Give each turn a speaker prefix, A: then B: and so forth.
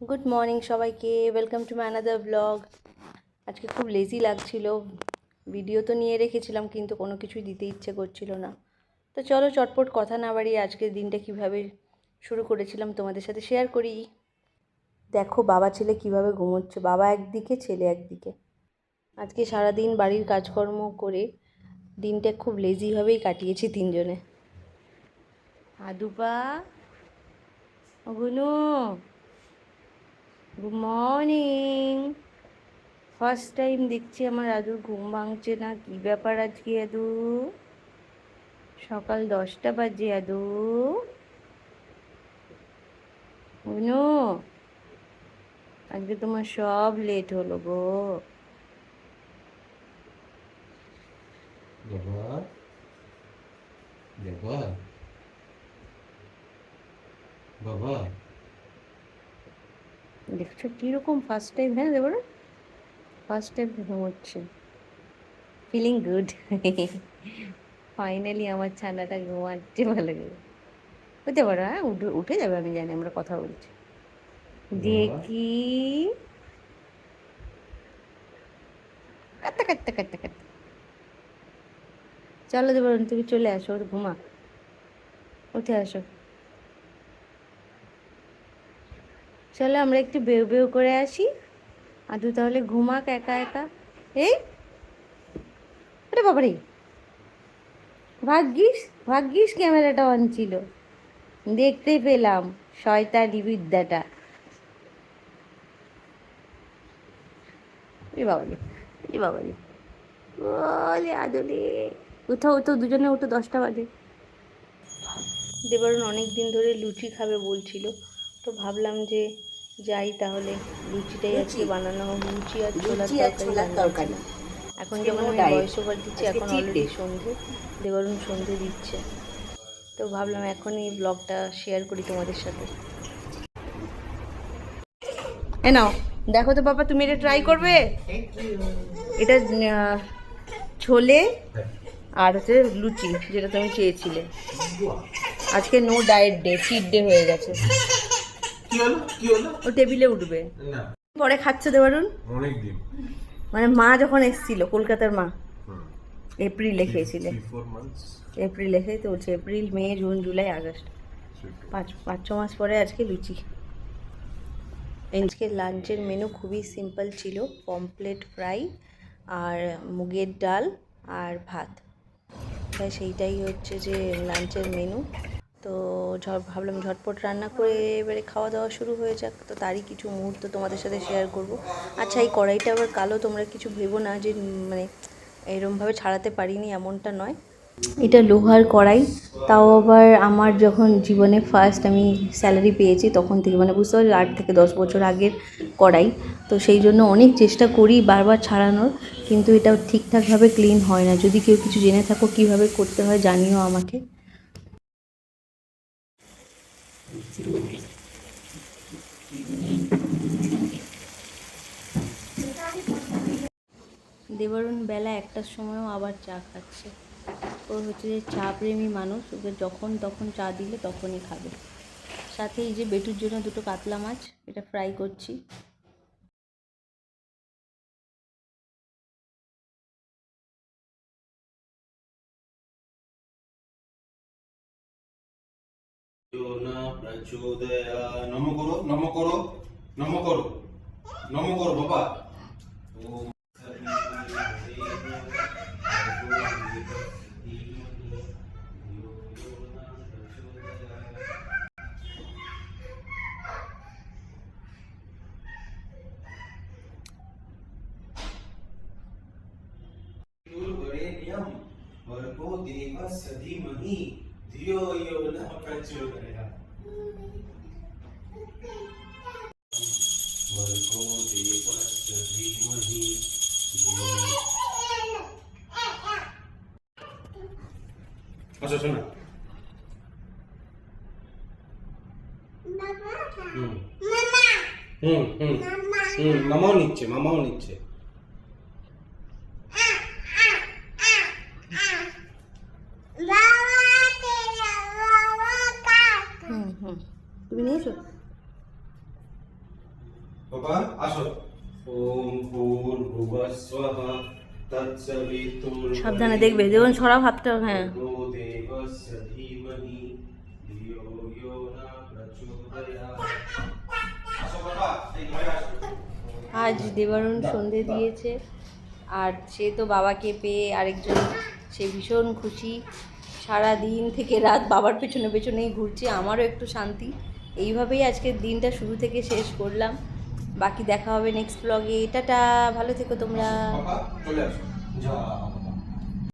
A: Good morning সবাইকে, welcome to my another blog. আজকে খুব লেজি লাগছিল, ভিডিও তো নিয়ে রেখেছিলাম কিন্তু কোনো কিছুই দিতে ইচ্ছে করছিল না। তো চলো চটপট কথা না বাড়িয়ে আজকের দিনটা কিভাবে শুরু করেছিলাম তোমাদের সাথে শেয়ার করি। দেখো বাবা ছেলে কিভাবে ঘুমোচ্ছে, বাবা একদিকে ছেলে একদিকে। আজকে সারাদিন বাড়ির কাজকর্ম করে দিনটা খুব লেজিভাবেই কাটিয়েছি তিনজনে। আদুপা, গুনু, গুড মর্নিং। ফার্স্ট টাইম দেখছি আমার আদুর ঘুম ভাঙছে না, কি ব্যাপার আজকে আদু? সকাল 10টা বাজে আদু। অনু, আজকে তোমার সব লেট হলো গো।
B: বাবা বাবা বাবা
A: দেখছো কিরকম ফার্স্ট টাইম? হ্যাঁ দেবো, ফার্স্ট টাইম ঘুমোচ্ছে, ফিলিং গুড। ফাইনালি আমার ছানাটা ঘুমাচ্ছে ভালো করে। হতে পারো, হ্যাঁ উঠে উঠে যাবে, আমি জানি, আমরা কথা বলছি।
B: বাবা
A: দেখি, কাটতে কাটতে কাটতে কাটতে। চলো দেবো, তুমি চলে আসো, ওর ঘুমা, উঠে আসো। চলো আমরা একটু বেউ বেউ করে আসি। আদু তাহলে ঘুমাক একা একা। এই, আরে বাবারে, ভাগ্যিস, ভাগ্যিস ক্যামেরাটা অন ছিল, দেখতে পেলাম শয়তানি বিদ্যাটা। এ বাবারে, এ বাবারে, ওলে আদুরে, উঠো উঠো, দুজনে উঠো, 10টা বাজে। দেবরুণ অনেক দিন ধরে লুচি খাবে বলছিল, তো ভাবলাম যে যাই তাহলে লুচিটাই আজকে বানানো হোক, লুচি আর ছোলার তরকারি বানিয়েছিলাম। এখন যখন আমি ভয়েস ওভার দিচ্ছি, এখন অলরেডি সন্ধে, দেবরুণ সন্ধে দিচ্ছে, তো ভাবলাম এখনই এই ব্লগটা শেয়ার করি তোমাদের সাথে। এ নাও, দেখো তো বাবা, তুমি এটা ট্রাই করবে? এটা ছোলে আর হচ্ছে লুচি, যেটা তুমি চেয়েছিলে। আজকে no diet day, cheat day হয়ে গেছে।
B: কি হলো
A: ও টেবিলে উঠবে
B: না
A: পরে, খাচ্ছে দেবারুন।
B: অনেক দিন
A: মানে মা যখন এসেছিল, কলকাতার মা, এপ্রিলে খেয়েছিলে।
B: 3-4 months
A: এপ্রিলে খেয়ে তো বলছে, April May June July August, পাঁচ পাঁচ ছ মাস পরে আজকে লুচি। আজকে লাঞ্চের মেনু খুবই সিম্পল ছিল, পমপ্লেট ফ্রাই আর মুগের ডাল আর ভাত। তাই সেইটাই হচ্ছে যে লাঞ্চের মেনু। তো ভাবলাম ঝটপট রান্না করে এবারে খাওয়া দাওয়া শুরু হয়ে যাক, তো তারই কিছু মুহূর্ত তোমাদের সাথে শেয়ার করব। আচ্ছা, এই কড়াইটা আবার কালো, তোমরা কিছু ভেবো না যে মানে এরমভাবে ছাড়াতে পারিনি, এমনটা নয়। এটা লোহার কড়াই, তাও আবার আমার যখন জীবনে ফার্স্ট আমি স্যালারি পেয়েছি তখন থেকে, মানে বুঝতে পারছি 8 থেকে 10 বছর আগের কড়াই। তো সেই জন্য অনেক চেষ্টা করি বারবার ছাড়ানোর, কিন্তু এটা ঠিকঠাকভাবে ক্লিন হয় না। যদি কেউ কিছু জেনে থাকো কীভাবে করতে হয় জানিও আমাকে। দেবরুণ বেলা 1টার সময়ও আবার চা খাচ্ছে। ও হচ্ছে যে চা প্রেমী মানুষ, ওকে যখন তখন চা দিলে তখনই খাবে। সাথে এই যে বেটুর জন্য দুটো কাতলা মাছ, এটা ফ্রাই করছি।
B: না প্রচোদয়া নম করো নম করো নম করো নম করো বাবা ওম वरेण्यम भर्गो देवस्य धीमहि धियो यो न प्रचोदयात् भर्गो देवस्य धीमहि धियो अच्छा सुना মামাও নিচ্ছে মামাও নিচ্ছে
A: হুম হুম, তুমি নিয়েছো?
B: বাবা আসো। ওম ভূর্ভুবঃ স্বহা তৎসবিতুর্বরেণ্যং
A: সাবধানে দেখবে, যেমন ছড়া ভাতটা। হ্যাঁ,
B: ভর্গো দেবস্য ধীমহি ধিয়ো ইয়ো ন প্রচোদয়াৎ। আসো বাবা, এই ঘরে আসো।
A: আজ দেবারুণ সন্ধে দিয়েছে, আর সে তো বাবাকে পেয়ে আরেকজন, সে ভীষণ খুশি। সারা দিন থেকে রাত বাবার পেছনে পেছনেই ঘুরছে, আমারও একটু শান্তি। এইভাবেই আজকের দিনটা শুরু থেকে শেষ করলাম। বাকি দেখা হবে নেক্সট ব্লগে। টাটা, ভালো থেকো তোমরা।
B: বাবা চলে আসো। যা